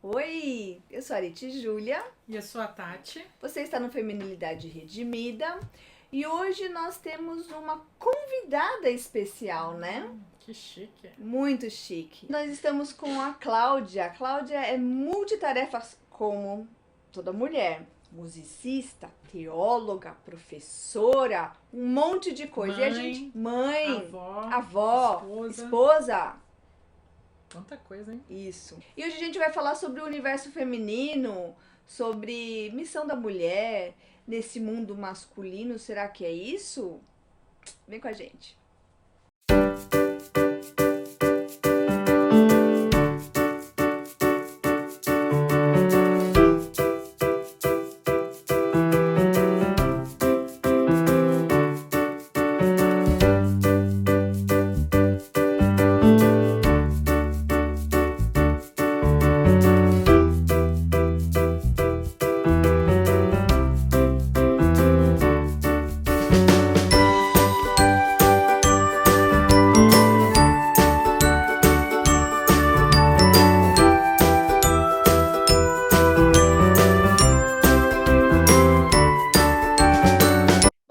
Oi, eu sou a Arity Júlia, E eu sou a Tati. você está no Feminilidade Redimida e hoje nós temos uma convidada especial, né? Que chique. Muito chique. Nós estamos com a Cláudia. A Cláudia é multitarefas como toda mulher. Musicista, teóloga, professora, um monte de coisa. E a gente, Mãe, mãe, avó, avó, esposa. esposa. Quanta coisa, hein? Isso. E hoje a gente vai falar sobre o universo feminino, sobre missão da mulher nesse mundo masculino. Será que é isso? Vem com a gente.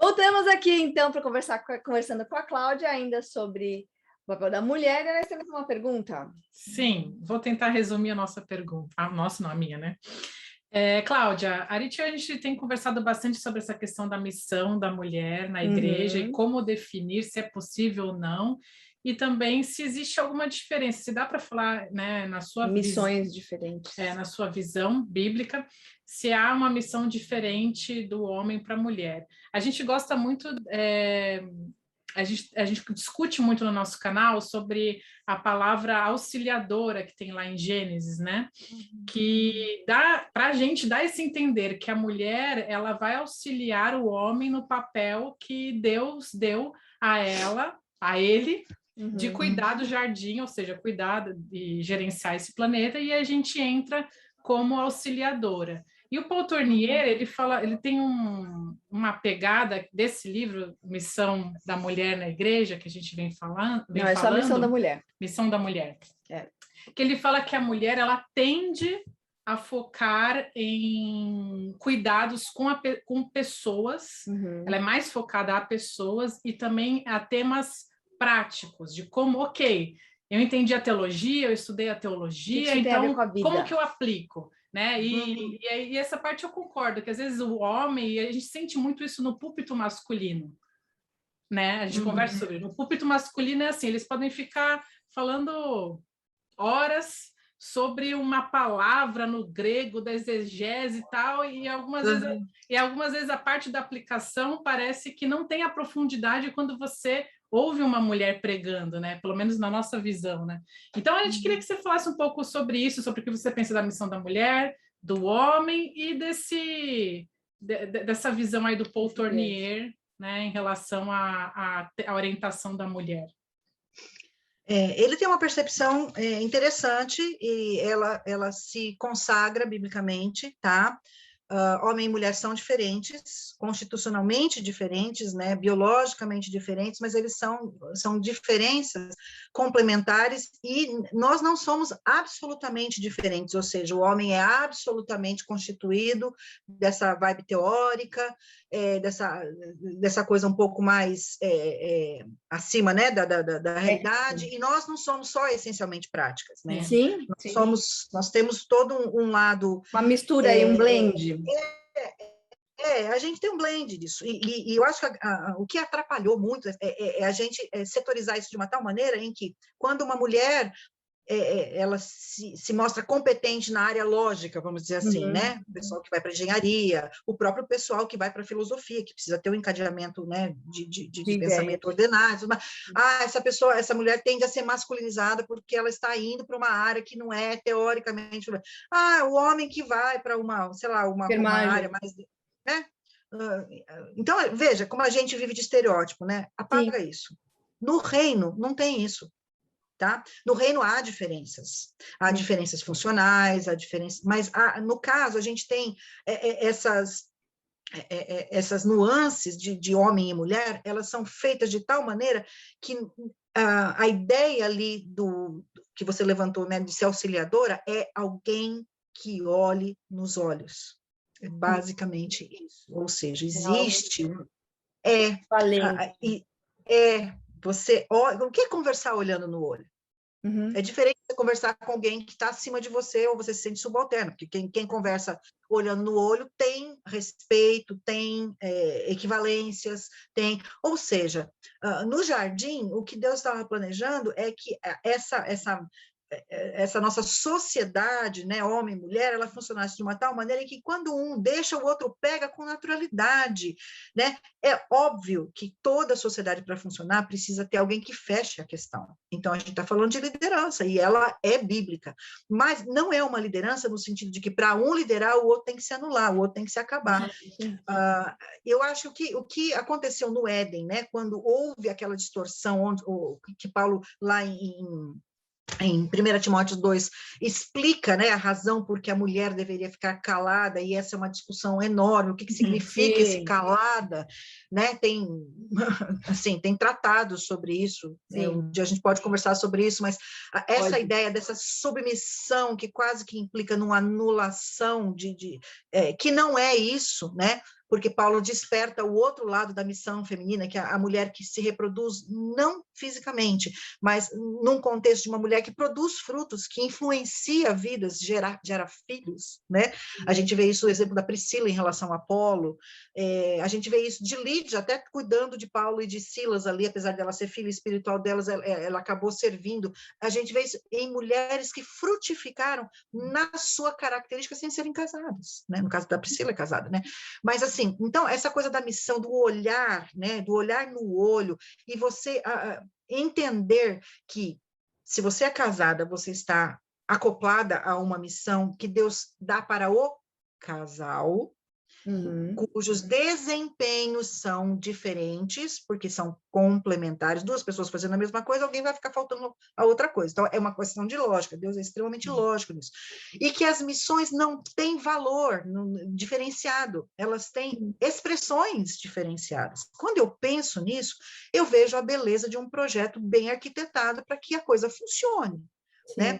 Voltamos aqui então para conversando com a Cláudia ainda sobre o papel da mulher. E nós temos uma pergunta. Sim, vou tentar resumir a nossa pergunta. A nossa, não, a minha, né? Cláudia, a gente tem conversado bastante sobre essa questão da missão da mulher na igreja e Uhum. como definir se é possível ou não, e também se existe alguma diferença, se dá para falar, né, Missões diferentes. na sua visão bíblica, se há uma missão diferente do homem para a mulher. A gente gosta muito, a gente discute muito no nosso canal sobre a palavra auxiliadora que tem lá em Gênesis, né? Que dá para a gente dar esse entender que a mulher ela vai auxiliar o homem no papel que Deus deu a ela, a ele, de cuidar do jardim, ou seja, cuidar e gerenciar esse planeta, e a gente entra como auxiliadora. E o Paul Tournier, ele fala, ele tem uma pegada desse livro, Missão da Mulher na Igreja, que a gente Não, é só a missão da mulher. Missão da Mulher. É. Que ele fala que a mulher, ela tende a focar em cuidados com pessoas, ela é mais focada a pessoas e também a temas práticos, de como, ok, eu entendi a teologia, eu estudei a O que teologia, isso tem a ver então com a como vida? que eu aplico? Né? E essa parte eu concordo, que às vezes o homem, e a gente sente muito isso no púlpito masculino, né? A gente conversa sobre no púlpito masculino é assim, eles podem ficar falando horas sobre uma palavra no grego da exegese e tal, e algumas vezes a parte da aplicação parece que não tem a profundidade quando você ouve uma mulher pregando, né? Pelo menos na nossa visão, né? Então a gente queria que você falasse um pouco sobre isso, sobre o que você pensa da missão da mulher, do homem e dessa visão aí do Paul Tournier, né, em relação à orientação da mulher. Ele tem uma percepção interessante e ela se consagra biblicamente, tá? Homem e mulher são diferentes, constitucionalmente diferentes, né? Biologicamente diferentes, mas eles são diferenças complementares e nós não somos absolutamente diferentes, ou seja, o homem é absolutamente constituído dessa vibe teórica, dessa coisa um pouco mais acima, né, da realidade, e nós não somos só essencialmente práticas, né? Sim, Nós temos todo um lado... Uma mistura aí, um blend. A gente tem um blend disso, e eu acho que o que atrapalhou muito é a gente setorizar isso de uma tal maneira em que, quando uma mulher ela se mostra competente na área lógica, vamos dizer assim, né? O pessoal que vai para engenharia, o próprio pessoal que vai para filosofia, que precisa ter um encadeamento, né, de pensamento ordenado. Essa mulher tende a ser masculinizada porque ela está indo para uma área que não é teoricamente... o homem que vai para uma, sei lá, uma área mais... Né? Então, veja como a gente vive de estereótipo, né? Apaga isso. No reino, não tem isso. Tá? No reino há diferenças funcionais, mas no caso a gente tem essas nuances de homem e mulher, elas são feitas de tal maneira que a ideia ali que você levantou, né, de ser auxiliadora, é alguém que olhe nos olhos. É basicamente isso. Ou seja, existe você olha, o que é conversar olhando no olho? É diferente de você conversar com alguém que está acima de você ou você se sente subalterno, porque quem conversa olhando no olho tem respeito, tem equivalências, tem... Ou seja, no jardim, o que Deus estava planejando é que essa nossa sociedade, né, homem e mulher, ela funcionasse de uma tal maneira que quando um deixa, o outro pega com naturalidade, né? É óbvio que toda sociedade, para funcionar, precisa ter alguém que feche a questão. Então, a gente está falando de liderança, e ela é bíblica, mas não é uma liderança no sentido de que para um liderar, o outro tem que se anular, o outro tem que se acabar. Eu acho que o que aconteceu no Éden, né, quando houve aquela distorção, que Paulo, lá em 1 Timóteo 2, explica, né, a razão por que a mulher deveria ficar calada, e essa é uma discussão enorme, o que significa esse calada, né, tem tratados sobre isso, um dia a gente pode conversar sobre isso, mas essa ideia dessa submissão, que quase que implica numa anulação, que não é isso, né, porque Paulo desperta o outro lado da missão feminina, que é a mulher que se reproduz não fisicamente, mas num contexto de uma mulher que produz frutos, que influencia vidas, gera filhos, né? A gente vê isso, o exemplo da Priscila em relação a Apolo, a gente vê isso de Lídia, até cuidando de Paulo e de Silas ali, apesar dela ser filha espiritual delas, ela acabou servindo. A gente vê isso em mulheres que frutificaram na sua característica sem serem casadas, né? No caso da Priscila é casada, né? Mas assim, então, essa coisa da missão, do olhar, né, do olhar no olho, e você entender que, se você é casada, você está acoplada a uma missão que Deus dá para o casal, cujos desempenhos são diferentes, porque são complementares, duas pessoas fazendo a mesma coisa, alguém vai ficar faltando a outra coisa. Então, é uma questão de lógica, Deus é extremamente lógico nisso. E que as missões não têm valor diferenciado, elas têm expressões diferenciadas. Quando eu penso nisso, eu vejo a beleza de um projeto bem arquitetado para que a coisa funcione. Né?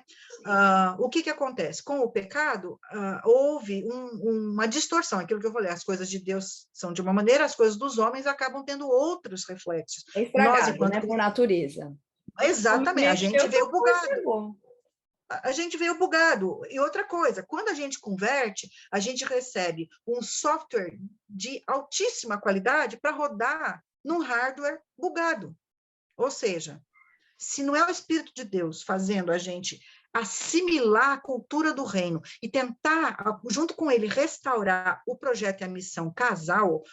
O que acontece? Com o pecado, houve uma distorção, aquilo que eu falei, as coisas de Deus são de uma maneira, as coisas dos homens acabam tendo outros reflexos. É estragado, né, por natureza. Exatamente, a gente veio bugado. A gente veio bugado. E outra coisa, quando a gente converte, a gente recebe um software de altíssima qualidade para rodar num hardware bugado. Ou seja, se não é o Espírito de Deus fazendo a gente assimilar a cultura do reino e tentar, junto com ele, restaurar o projeto e a missão casal,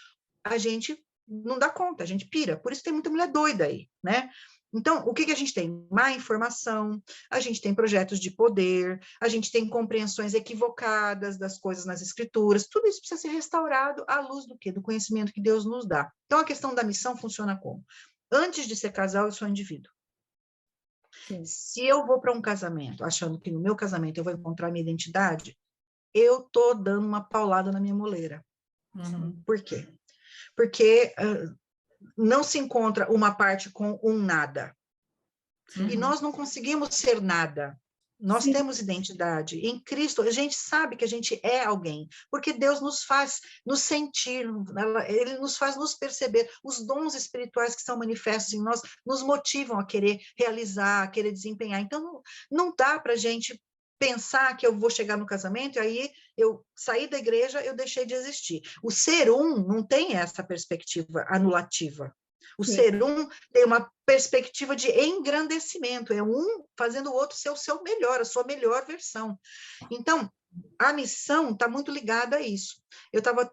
a gente não dá conta, a gente pira. Por isso tem muita mulher doida aí, né? Então, o que a gente tem? Má informação, a gente tem projetos de poder, a gente tem compreensões equivocadas das coisas nas escrituras, tudo isso precisa ser restaurado à luz do quê? Do conhecimento que Deus nos dá. Então, a questão da missão funciona como? Antes de ser casal, eu sou indivíduo. Sim. Se eu vou para um casamento, achando que no meu casamento eu vou encontrar minha identidade, eu estou dando uma paulada na minha moleira. Por quê? Porque não se encontra uma parte com um nada. E nós não conseguimos ser nada. Nós temos identidade. Em Cristo, a gente sabe que a gente é alguém, porque Deus nos faz nos sentir, Ele nos faz nos perceber. Os dons espirituais que são manifestos em nós nos motivam a querer realizar, a querer desempenhar. Então, não dá para a gente pensar que eu vou chegar no casamento e aí eu saí da igreja, eu deixei de existir. O ser não tem essa perspectiva anulativa. O ser tem uma perspectiva de engrandecimento, é um fazendo o outro ser o seu melhor, a sua melhor versão. Então, a missão está muito ligada a isso. Eu estava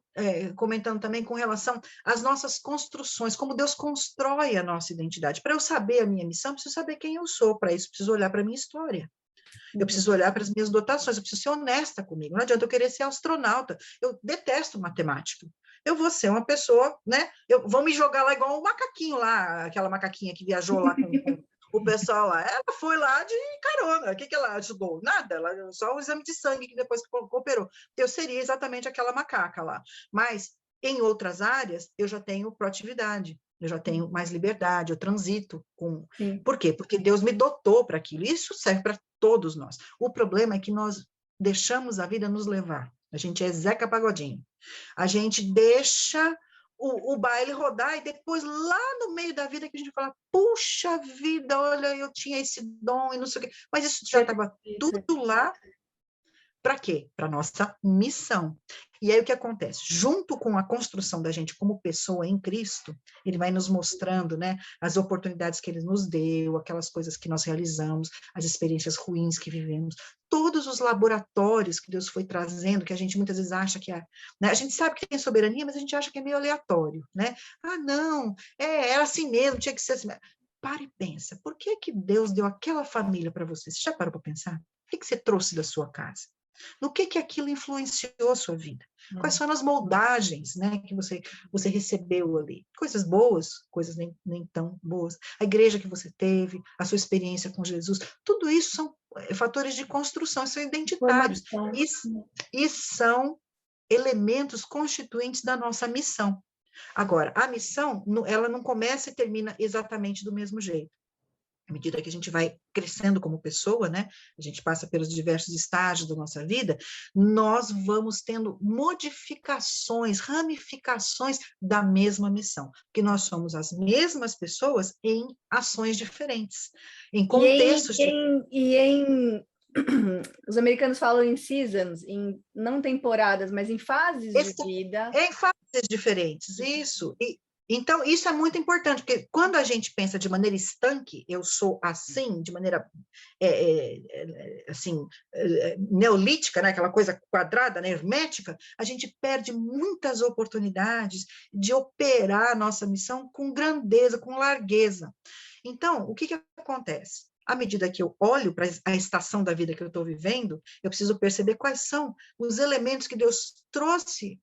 comentando também com relação às nossas construções, como Deus constrói a nossa identidade. Para eu saber a minha missão, eu preciso saber quem eu sou, para isso eu preciso olhar para a minha história. Eu preciso olhar para as minhas dotações, eu preciso ser honesta comigo. Não adianta eu querer ser astronauta. Eu detesto matemática. Eu vou ser uma pessoa, né? Vão me jogar lá igual um macaquinho lá, aquela macaquinha que viajou lá com o pessoal lá. Ela foi lá de carona. O que ela ajudou? Nada. Ela, só o exame de sangue que depois que operou. Eu seria exatamente aquela macaca lá. Mas em outras áreas, eu já tenho proatividade. Eu já tenho mais liberdade, eu transito com... Por quê? Porque Deus me dotou para aquilo. Isso serve para todos nós. O problema é que nós deixamos a vida nos levar. A gente é Zeca Pagodinho. A gente deixa o baile rodar e depois, lá no meio da vida, que a gente fala, puxa vida, olha, eu tinha esse dom e não sei o quê. Mas isso já estava tudo lá. Para quê? Para nossa missão. E aí o que acontece? Junto com a construção da gente como pessoa em Cristo, ele vai nos mostrando, né, as oportunidades que ele nos deu, aquelas coisas que nós realizamos, as experiências ruins que vivemos, todos os laboratórios que Deus foi trazendo, que a gente muitas vezes acha que é, né, a gente sabe que tem soberania, mas a gente acha que é meio aleatório, né? Ah, não, era assim mesmo, tinha que ser assim. Para e pensa, por que que Deus deu aquela família para você? Você já parou para pensar? O que que você trouxe da sua casa? No que aquilo influenciou a sua vida? Quais foram as moldagens, né, que você recebeu ali? Coisas boas, coisas nem tão boas. A igreja que você teve, a sua experiência com Jesus, tudo isso são fatores de construção, são identitários. E são elementos constituintes da nossa missão. Agora, a missão, ela não começa e termina exatamente do mesmo jeito. À medida que a gente vai crescendo como pessoa, né, a gente passa pelos diversos estágios da nossa vida, nós vamos tendo modificações, ramificações da mesma missão, porque nós somos as mesmas pessoas em ações diferentes, em contextos diferentes. Os americanos falam em seasons, em não temporadas, mas em fases de vida. Em fases diferentes, isso. Então, isso é muito importante, porque quando a gente pensa de maneira estanque, eu sou assim, de maneira assim, neolítica, né? Aquela coisa quadrada, né? Hermética, a gente perde muitas oportunidades de operar a nossa missão com grandeza, com largueza. Então, o que acontece? À medida que eu olho para a estação da vida que eu estou vivendo, eu preciso perceber quais são os elementos que Deus trouxe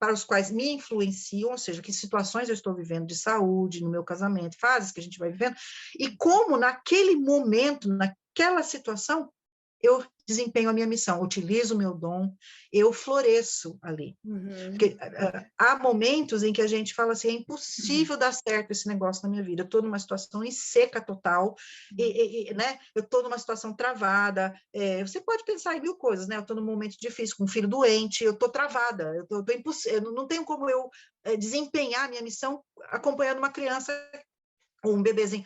para os quais me influenciam, ou seja, que situações eu estou vivendo de saúde, no meu casamento, fases que a gente vai vivendo, e como naquele momento, naquela situação, eu desempenho a minha missão, utilizo o meu dom, eu floresço ali. Porque há momentos em que a gente fala assim, é impossível dar certo esse negócio na minha vida, eu estou numa situação em seca total, né? Eu estou numa situação travada, você pode pensar em mil coisas, né? Eu estou num momento difícil, com um filho doente, eu estou travada, eu não tenho como eu desempenhar a minha missão acompanhando uma criança ou um bebezinho.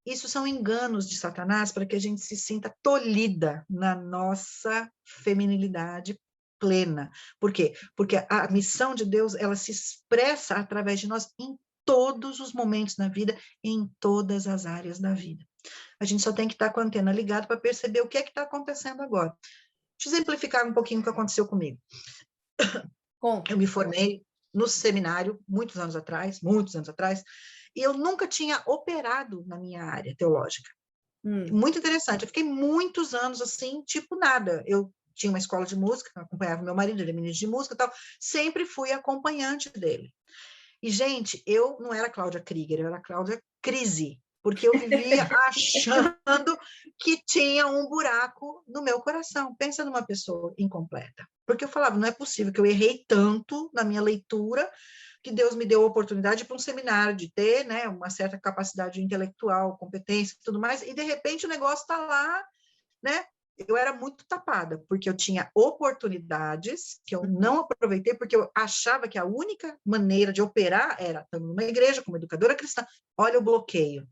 Isso são enganos de Satanás para que a gente se sinta tolhida na nossa feminilidade plena. Por quê? Porque a missão de Deus, ela se expressa através de nós em todos os momentos da vida, em todas as áreas da vida. A gente só tem que estar com a antena ligada para perceber o que é que está acontecendo agora. Deixa eu exemplificar um pouquinho o que aconteceu comigo. Eu me formei no seminário muitos anos atrás, e eu nunca tinha operado na minha área teológica. Muito interessante. Eu fiquei muitos anos assim, tipo nada. Eu tinha uma escola de música, acompanhava meu marido, ele é ministro de música e tal, sempre fui acompanhante dele. E, gente, eu não era Cláudia Krieger, eu era Cláudia Crise, porque eu vivia achando que tinha um buraco no meu coração. Pensa numa pessoa incompleta. Porque eu falava, não é possível que eu errei tanto na minha leitura, que Deus me deu a oportunidade para um seminário, de ter, né, uma certa capacidade intelectual, competência e tudo mais, e de repente o negócio está lá, né? Eu era muito tapada, porque eu tinha oportunidades que eu não aproveitei, porque eu achava que a única maneira de operar era estando numa igreja, como educadora cristã. Olha o bloqueio,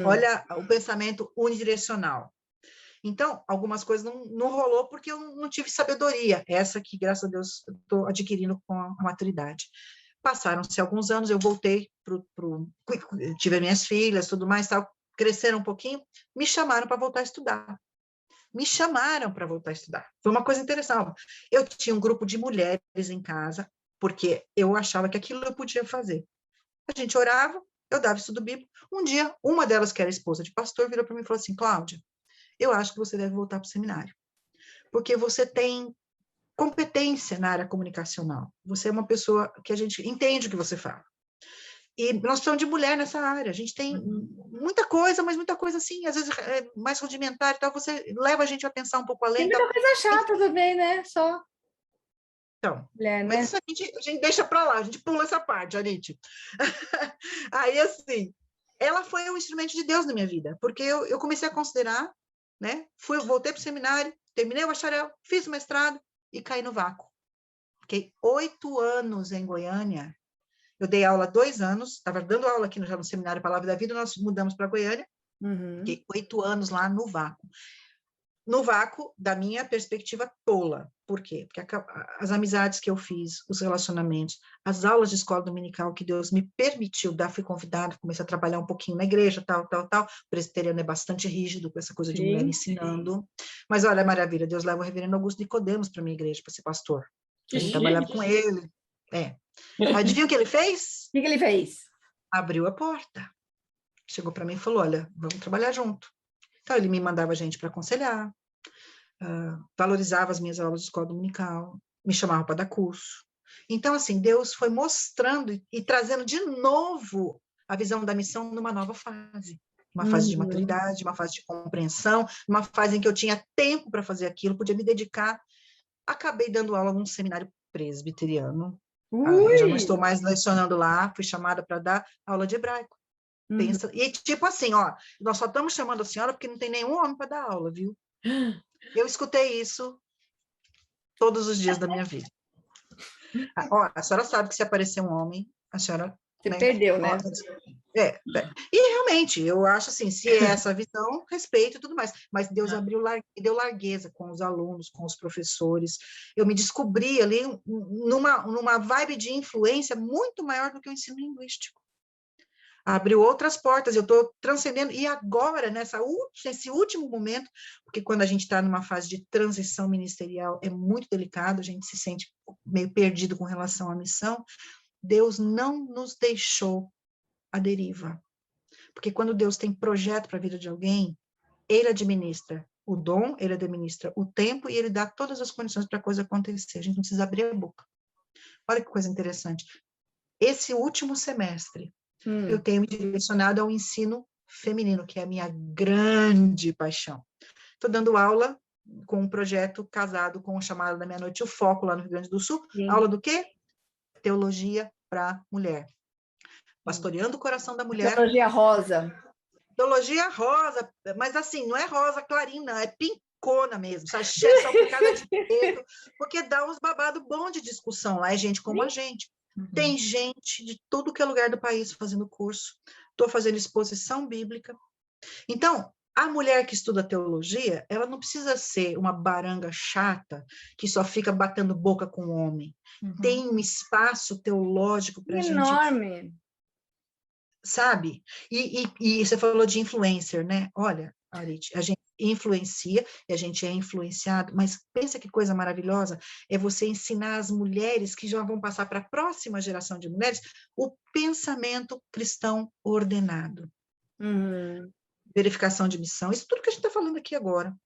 olha o pensamento unidirecional. Então, algumas coisas não rolou porque eu não tive sabedoria, essa que, graças a Deus, estou adquirindo com a maturidade. Passaram-se alguns anos, eu voltei, tive minhas filhas, tudo mais, tal, cresceram um pouquinho, me chamaram para voltar a estudar. Foi uma coisa interessante. Eu tinha um grupo de mulheres em casa, porque eu achava que aquilo eu podia fazer. A gente orava, eu dava estudo bíblico. Um dia, uma delas, que era esposa de pastor, virou para mim e falou assim, Cláudia, eu acho que você deve voltar para o seminário, porque você tem competência na área comunicacional. Você é uma pessoa que a gente entende o que você fala. E nós precisamos de mulher nessa área. A gente tem muita coisa, mas muita coisa assim, às vezes mais rudimentar e tal. Você leva a gente a pensar um pouco além. Tem muita coisa chata também, né? Só. Então, mulher, né? mas isso a gente deixa para lá, a gente pula essa parte, Anite. Aí, assim, ela foi um instrumento de Deus na minha vida, porque eu comecei a considerar né? Voltei para o seminário, terminei o bacharel, fiz o mestrado e caí no vácuo. Fiquei 8 anos em Goiânia. Eu dei aula 2 anos, estava dando aula aqui já no Seminário Palavra da Vida, nós mudamos para Goiânia, fiquei 8 anos lá no vácuo. No vácuo da minha perspectiva tola. Por quê? Porque as amizades que eu fiz, os relacionamentos, as aulas de escola dominical que Deus me permitiu dar, fui convidada, comecei a trabalhar um pouquinho na igreja, tal. O presbiteriano é bastante rígido com essa coisa de mulher ensinando. Mas olha, maravilha, Deus leva o reverendo Augusto Nicodemos para minha igreja, para ser pastor. A gente trabalhava com ele. Adivinha o que ele fez? O que ele fez? Abriu a porta. Chegou para mim e falou, olha, vamos trabalhar junto. Então, ele me mandava gente para aconselhar, valorizava as minhas aulas de escola dominical, me chamava para dar curso. Então, assim, Deus foi mostrando e trazendo de novo a visão da missão numa nova fase. Uma fase de maturidade, uma fase de compreensão, uma fase em que eu tinha tempo para fazer aquilo, podia me dedicar. Acabei dando aula num seminário presbiteriano. Eu já não estou mais lecionando lá, fui chamada para dar aula de hebraico. Pensa, e tipo assim, ó, nós só estamos chamando a senhora porque não tem nenhum homem para dar aula, viu? Eu escutei isso todos os dias da minha vida. Ó, a senhora sabe que se aparecer um homem, a senhora... Você perdeu, né? E realmente, eu acho assim, se é essa visão, respeito e tudo mais, mas Deus deu largueza com os alunos, com os professores, eu me descobri ali numa vibe de influência muito maior do que o ensino linguístico. Abriu outras portas, eu estou transcendendo, e agora, nesse último momento, porque quando a gente está numa fase de transição ministerial, é muito delicado, a gente se sente meio perdido com relação à missão, Deus não nos deixou à deriva, porque quando Deus tem projeto para a vida de alguém, Ele administra o dom, Ele administra o tempo, e Ele dá todas as condições para a coisa acontecer, a gente não precisa abrir a boca. Olha que coisa interessante, esse último semestre, eu tenho me direcionado ao ensino feminino, que é a minha grande paixão. Estou dando aula com um projeto casado com o chamado da meia-noite, o Foco, lá no Rio Grande do Sul. Sim. Aula do quê? Teologia para mulher. Pastoreando o coração da mulher. Teologia rosa. Teologia rosa, mas assim, não é rosa clarina, é pincona mesmo, salpicada de dedo, porque dá uns babado bom de discussão lá, é gente como a gente. Tem gente de tudo que é lugar do país fazendo curso. Estou fazendo exposição bíblica. Então, a mulher que estuda teologia, ela não precisa ser uma baranga chata que só fica batendo boca com o homem. Tem um espaço teológico para a gente... Enorme. Sabe? E você falou de influencer, né? Olha, Arit, a gente influencia e a gente é influenciado, mas pensa que coisa maravilhosa é você ensinar as mulheres que já vão passar para a próxima geração de mulheres o pensamento cristão ordenado. Verificação de missão, isso tudo que a gente está falando aqui agora.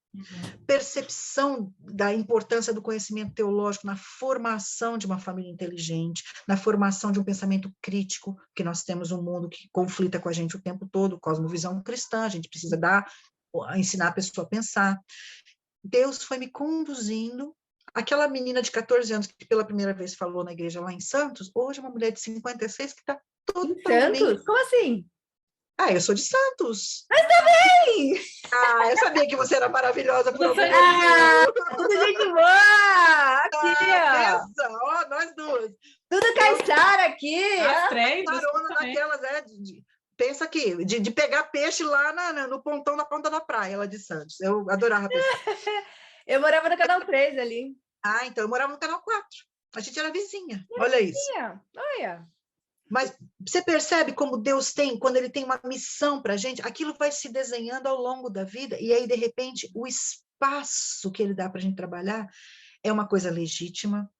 Percepção da importância do conhecimento teológico na formação de uma família inteligente, na formação de um pensamento crítico, que nós temos um mundo que conflita com a gente o tempo todo, cosmovisão cristã, a gente precisa ensinar a pessoa a pensar. Deus foi me conduzindo, aquela menina de 14 anos que pela primeira vez falou na igreja lá em Santos, hoje é uma mulher de 56 que está totalmente... Santos? Como assim? Eu sou de Santos. Mas também! Eu sabia que você era maravilhosa por algum motivo. Tudo gente boa! Aqui, pensa, nós duas. Tudo Caiçara aqui. As três. Carona daquelas, pensa aqui, de pegar peixe lá no pontão da ponta da praia, lá de Santos. Eu adorava pescar. Eu morava no Canal 3 ali. Então eu morava no Canal 4. A gente era vizinha. Olha isso. Olha. Mas você percebe como Deus tem, quando Ele tem uma missão para a gente, aquilo vai se desenhando ao longo da vida, e aí, de repente, o espaço que Ele dá para a gente trabalhar é uma coisa legítima,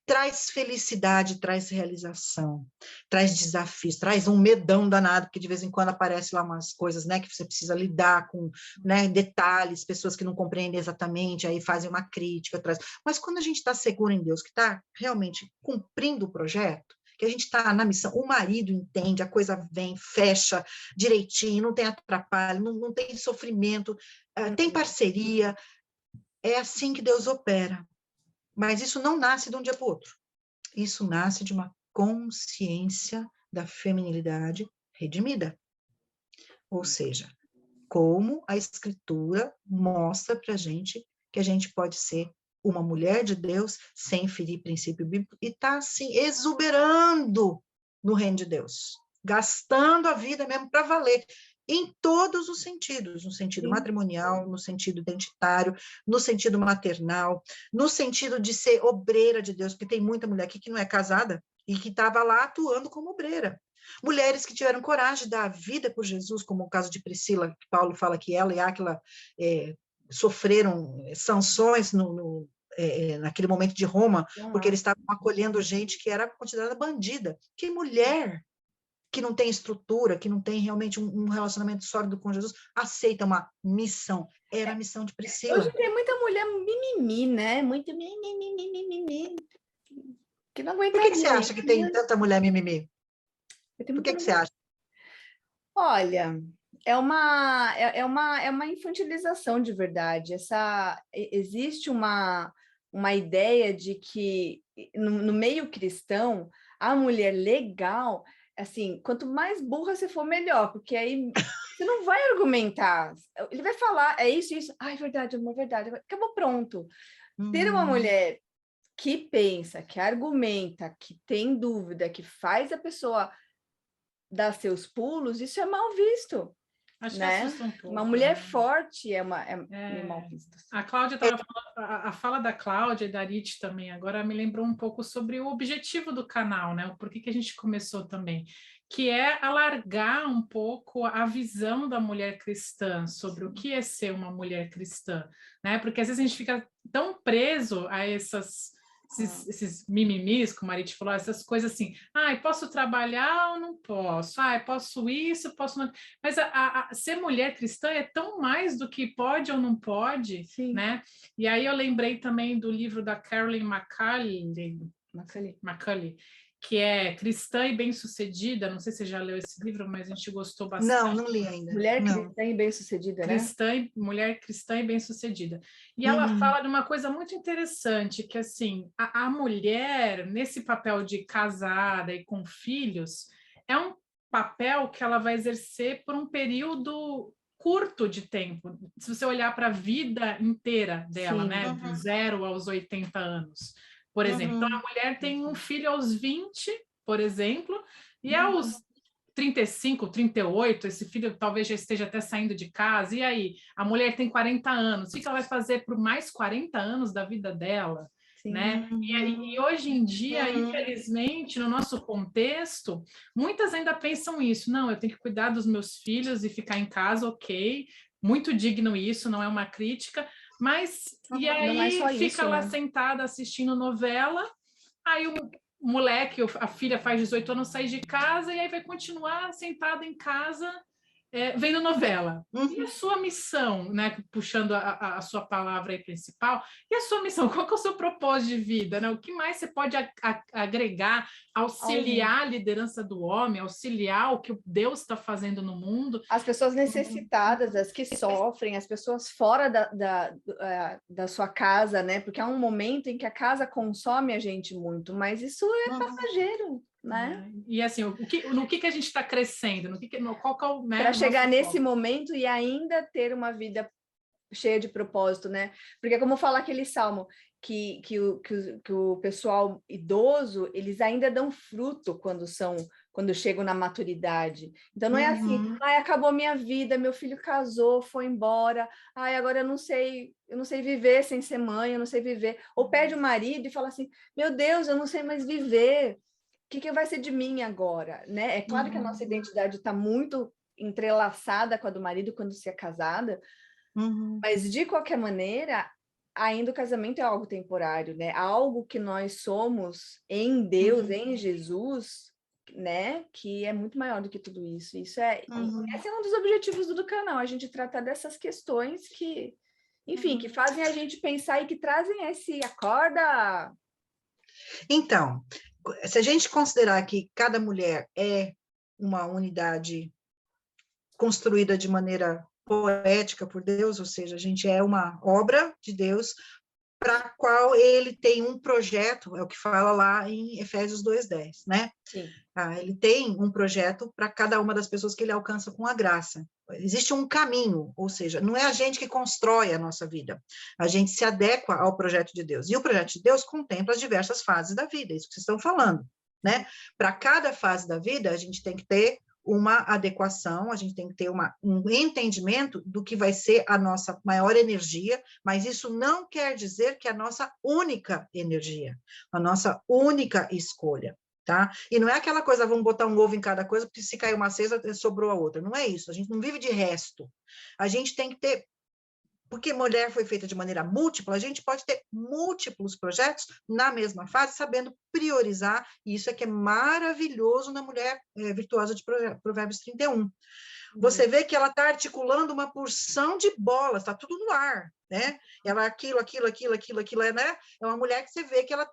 traz felicidade, traz realização, traz desafios, traz um medão danado, porque de vez em quando aparece lá umas coisas, né, que você precisa lidar com, né, detalhes, pessoas que não compreendem exatamente, aí fazem uma crítica, mas quando a gente está seguro em Deus, que está realmente cumprindo o projeto, que a gente está na missão, o marido entende, a coisa vem, fecha direitinho, não tem atrapalho, não tem sofrimento, tem parceria, é assim que Deus opera. Mas isso não nasce de um dia para o outro, isso nasce de uma consciência da feminilidade redimida. Ou seja, como a Escritura mostra para a gente que a gente pode ser uma mulher de Deus sem ferir princípio bíblico e está assim exuberando no reino de Deus, gastando a vida mesmo para valer, em todos os sentidos, no sentido matrimonial, no sentido identitário, no sentido maternal, no sentido de ser obreira de Deus, porque tem muita mulher aqui que não é casada e que estava lá atuando como obreira. Mulheres que tiveram coragem de dar a vida por Jesus, como o caso de Priscila, que Paulo fala que ela e Áquila sofreram sanções naquele momento de Roma, porque eles estavam acolhendo gente que era considerada bandida. Que mulher que não tem estrutura, que não tem realmente um relacionamento sólido com Jesus, aceita uma missão. Era a missão de Priscila. Hoje tem muita mulher mimimi, né? Muito mimimi. Que não aguenta. Por que você acha que tem tanta mulher mimimi? Por que você acha? Olha, é uma infantilização de verdade. Existe uma ideia de que no meio cristão a mulher legal, assim, quanto mais burra você for, melhor, porque aí você não vai argumentar. Ele vai falar, é isso, isso. Ai, verdade, amor, verdade. Acabou, pronto. Ter uma mulher que pensa, que argumenta, que tem dúvida, que faz a pessoa dar seus pulos, isso é mal visto. Acho né? que assusta um pouco. Uma mulher forte é mal vista. A Cláudia estava falando, a fala da Cláudia e da Arit também, agora me lembrou um pouco sobre o objetivo do canal, né? Por que a gente começou também? Que é alargar um pouco a visão da mulher cristã sobre o que é ser uma mulher cristã, né? Porque às vezes a gente fica tão preso a esses mimimis, como a Arit falou, essas coisas assim, posso trabalhar ou não posso? Posso isso, posso não... Mas ser mulher cristã é tão mais do que pode ou não pode, Sim. né? E aí eu lembrei também do livro da Carolyn McCulley, que é Cristã e Bem-Sucedida, não sei se você já leu esse livro, mas a gente gostou bastante. Não li ainda. Mulher cristã e bem-sucedida, né? Mulher cristã e bem-sucedida. E ela fala de uma coisa muito interessante, que assim, a mulher, nesse papel de casada e com filhos, é um papel que ela vai exercer por um período curto de tempo. Se você olhar para a vida inteira dela, Sim. né? De 0 aos 80 anos. Por exemplo, então a mulher tem um filho aos 20, por exemplo, e aos 35, 38, esse filho talvez já esteja até saindo de casa, e aí? A mulher tem 40 anos, o que ela vai fazer por mais 40 anos da vida dela? Né? E hoje em dia, infelizmente, no nosso contexto, muitas ainda pensam isso, não, eu tenho que cuidar dos meus filhos e ficar em casa, ok, muito digno isso, não é uma crítica, mas e aí fica isso, lá né? sentada assistindo novela, aí o moleque, a filha faz 18 anos, sai de casa e aí vai continuar sentada em casa vendo novela. E a sua missão, né? Puxando a sua palavra aí principal, e a sua missão? Qual que é o seu propósito de vida? Né? O que mais você pode agregar, auxiliar a liderança do homem, auxiliar o que Deus está fazendo no mundo? As pessoas necessitadas, as que sofrem, as pessoas fora da sua casa, né? Porque há um momento em que a casa consome a gente muito, mas isso é passageiro, né? E assim, no que a gente está crescendo? Qual que é o, né, para chegar nesse foco? momento e ainda ter uma vida cheia de propósito, né? Porque como fala aquele salmo, que o pessoal idoso, eles ainda dão fruto quando chegam na maturidade. Então não é assim, acabou minha vida, meu filho casou, foi embora, agora eu não sei viver sem ser mãe, eu não sei viver. Ou perde o marido e fala assim, meu Deus, eu não sei mais viver. O que vai ser de mim agora, né? É claro que a nossa identidade está muito entrelaçada com a do marido quando se é casada, mas de qualquer maneira, ainda o casamento é algo temporário, né? Algo que nós somos em Deus, em Jesus, né? Que é muito maior do que tudo isso. Esse é um dos objetivos do canal, a gente tratar dessas questões que, enfim, que fazem a gente pensar e que trazem esse acorda. Então, se a gente considerar que cada mulher é uma unidade construída de maneira poética por Deus, ou seja, a gente é uma obra de Deus para a qual ele tem um projeto, é o que fala lá em Efésios 2:10, né? Sim. Ele tem um projeto para cada uma das pessoas que ele alcança com a graça. Existe um caminho, ou seja, não é a gente que constrói a nossa vida, a gente se adequa ao projeto de Deus. E o projeto de Deus contempla as diversas fases da vida, é isso que vocês estão falando, né? Para cada fase da vida, a gente tem que ter uma adequação, a gente tem que ter um entendimento do que vai ser a nossa maior energia, mas isso não quer dizer que é a nossa única energia, a nossa única escolha. Tá? E não é aquela coisa, vamos botar um ovo em cada coisa, porque se cair uma cesta, sobrou a outra. Não é isso, a gente não vive de resto. A gente tem que ter, porque mulher foi feita de maneira múltipla, a gente pode ter múltiplos projetos na mesma fase, sabendo priorizar, e isso é que é maravilhoso na mulher virtuosa de Provérbios 31. Você vê que ela está articulando uma porção de bolas, está tudo no ar, né? Ela aquilo, né? É uma mulher que você vê que ela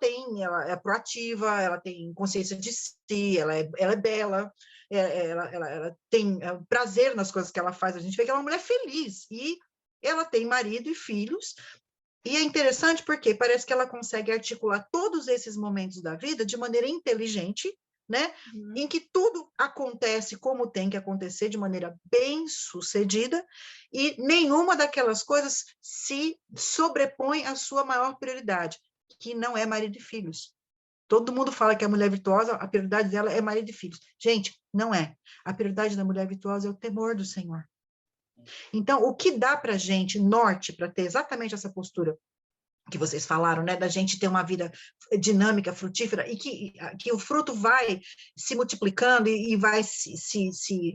é proativa, ela tem consciência de si, ela é bela, ela tem prazer nas coisas que ela faz. A gente vê que ela é uma mulher feliz e ela tem marido e filhos. E é interessante porque parece que ela consegue articular todos esses momentos da vida de maneira inteligente, né? Em que tudo acontece como tem que acontecer, de maneira bem sucedida, e nenhuma daquelas coisas se sobrepõe à sua maior prioridade, que não é marido e filhos. Todo mundo fala que a mulher virtuosa, a prioridade dela é marido e filhos. Gente, não é. A prioridade da mulher virtuosa é o temor do Senhor. Então, o que dá para a gente norte para ter exatamente essa postura que vocês falaram, né, da gente ter uma vida dinâmica, frutífera, e que o fruto vai se multiplicando e vai se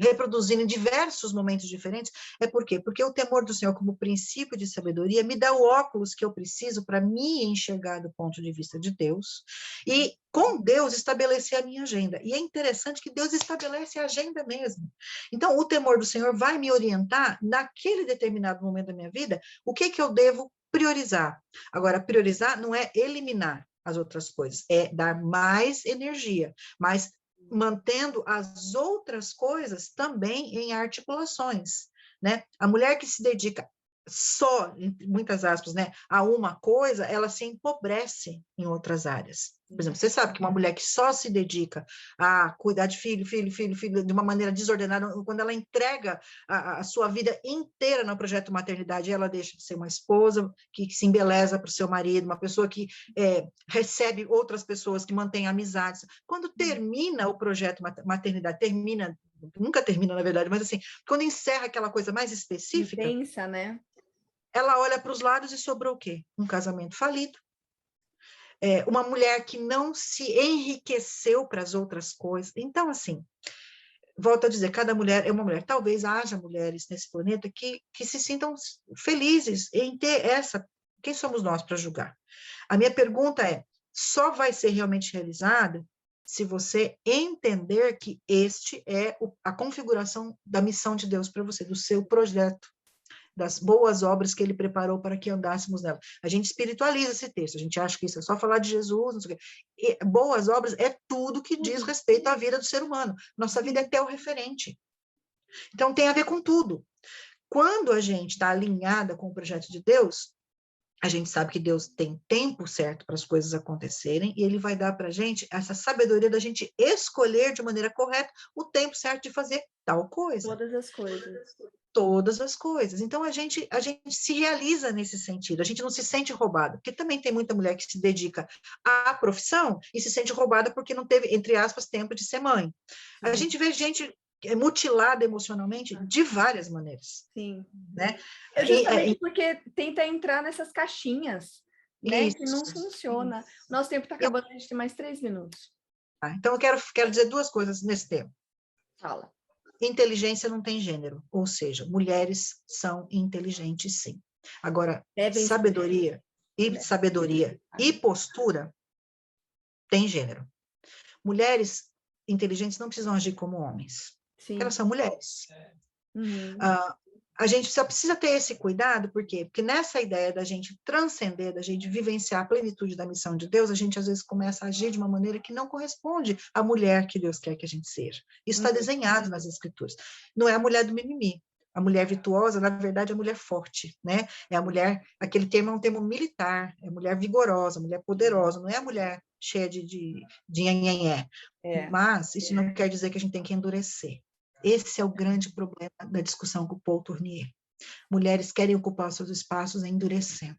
reproduzindo em diversos momentos diferentes, é por quê? Porque o temor do Senhor, como princípio de sabedoria, me dá o óculos que eu preciso para me enxergar do ponto de vista de Deus, e com Deus estabelecer a minha agenda. E é interessante que Deus estabelece a agenda mesmo. Então, o temor do Senhor vai me orientar, naquele determinado momento da minha vida, o que eu devo priorizar. Agora, priorizar não é eliminar as outras coisas, é dar mais energia, mas mantendo as outras coisas também em articulações, né? A mulher que se dedica só, entre muitas aspas, né, a uma coisa, ela se empobrece em outras áreas. Por exemplo, você sabe que uma mulher que só se dedica a cuidar de filho, de uma maneira desordenada, quando ela entrega a sua vida inteira no projeto maternidade, ela deixa de ser uma esposa que se embeleza para o seu marido, uma pessoa que recebe outras pessoas, que mantém amizades. Quando termina o projeto maternidade, nunca termina, na verdade, mas assim, quando encerra aquela coisa mais específica, intensa, né? Ela olha para os lados e sobrou o quê? Um casamento falido. Uma mulher que não se enriqueceu para as outras coisas. Então, assim, volto a dizer, cada mulher é uma mulher. Talvez haja mulheres nesse planeta que se sintam felizes em ter essa... Quem somos nós para julgar? A minha pergunta é, só vai ser realmente realizada se você entender que este é a configuração da missão de Deus para você, do seu projeto, das boas obras que ele preparou para que andássemos nela. A gente espiritualiza esse texto, a gente acha que isso é só falar de Jesus, não sei o quê. E boas obras é tudo que diz respeito à vida do ser humano. Nossa vida é teu-referente. Então, tem a ver com tudo. Quando a gente está alinhada com o projeto de Deus, a gente sabe que Deus tem tempo certo para as coisas acontecerem e ele vai dar para a gente essa sabedoria da gente escolher de maneira correta o tempo certo de fazer tal coisa. Todas as coisas. Todas as coisas. Então, a gente se realiza nesse sentido, a gente não se sente roubada, porque também tem muita mulher que se dedica à profissão e se sente roubada porque não teve, entre aspas, tempo de ser mãe. A gente vê gente mutilada emocionalmente de várias maneiras. Sim. Né? Justamente porque tenta entrar nessas caixinhas, né? Isso, que não funciona. Isso. Nosso tempo está acabando, a gente tem mais 3 minutos. Então, eu quero dizer duas coisas nesse tema. Fala. Inteligência não tem gênero, ou seja, mulheres são inteligentes, sim. Agora, sabedoria e postura tem gênero. Mulheres inteligentes não precisam agir como homens. Sim. Elas são mulheres. Uhum. A gente só precisa ter esse cuidado, por quê? Porque nessa ideia da gente transcender, da gente vivenciar a plenitude da missão de Deus, a gente às vezes começa a agir de uma maneira que não corresponde à mulher que Deus quer que a gente seja. Isso está desenhado nas Escrituras. Não é a mulher do mimimi. A mulher virtuosa, na verdade, é a mulher forte, né? É a mulher, aquele termo é um termo militar, é a mulher vigorosa, a mulher poderosa, não é a mulher cheia de nhenhenhé. Mas isso não quer dizer que a gente tem que endurecer. Esse é o grande problema da discussão com o Paul Tournier. Mulheres querem ocupar os seus espaços endurecendo.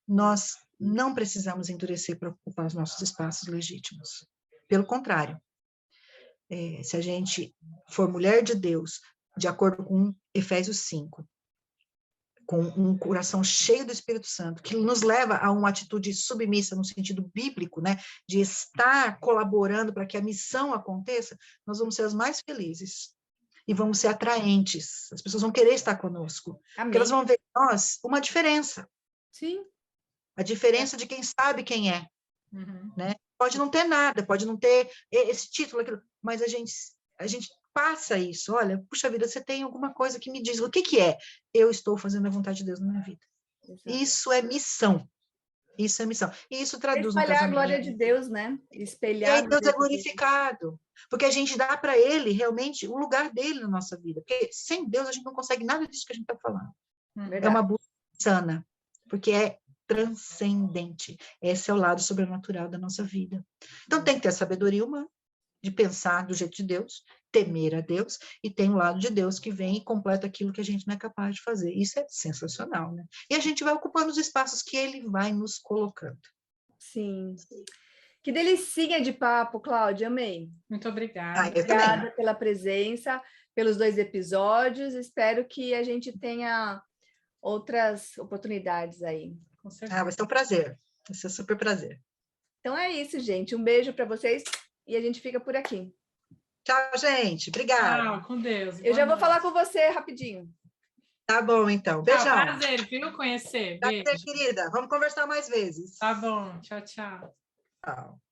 Nós não precisamos endurecer para ocupar os nossos espaços legítimos. Pelo contrário, se a gente for mulher de Deus, de acordo com Efésios 5, com um coração cheio do Espírito Santo, que nos leva a uma atitude submissa no sentido bíblico, né, de estar colaborando para que a missão aconteça, nós vamos ser as mais felizes e vamos ser atraentes. As pessoas vão querer estar conosco, Amém. porque elas vão ver em nós uma diferença. Sim. A diferença de quem sabe quem é, Uhum. né? Pode não ter nada, pode não ter esse título, aquilo, mas a gente passa isso. Olha, puxa vida, você tem alguma coisa que me diz, o que que é? Eu estou fazendo a vontade de Deus na minha vida. Exato. Isso é missão. Isso é missão. E isso traduz no Espalhar a casamento. glória de Deus, né? E Espelhar. aí Deus é glorificado. Porque a gente dá para ele, realmente, o lugar dele na nossa vida. Porque sem Deus a gente não consegue nada disso que a gente está falando. Verdade. É uma busca sana. Porque é transcendente. Esse é o lado sobrenatural da nossa vida. Então tem que ter a sabedoria humana de pensar do jeito de Deus, temer a Deus, e tem um lado de Deus que vem e completa aquilo que a gente não é capaz de fazer. Isso é sensacional, né? E a gente vai ocupando os espaços que ele vai nos colocando. Sim. Que delicinha de papo, Cláudia, amei. Muito obrigada. Eu Obrigada também. pela presença, pelos 2 episódios. Espero que a gente tenha outras oportunidades aí. Com certeza. Vai ser um prazer. Vai ser um super prazer. Então é isso, gente. Um beijo para vocês e a gente fica por aqui. Tchau, gente. Obrigada. Tchau, com Deus. Eu já vou falar com você rapidinho. Tá bom, então. Tchau, Beijão. prazer, viu? Conhecer. Beijo. Prazer, querida. Vamos conversar mais vezes. Tá bom. Tchau, tchau. Tchau.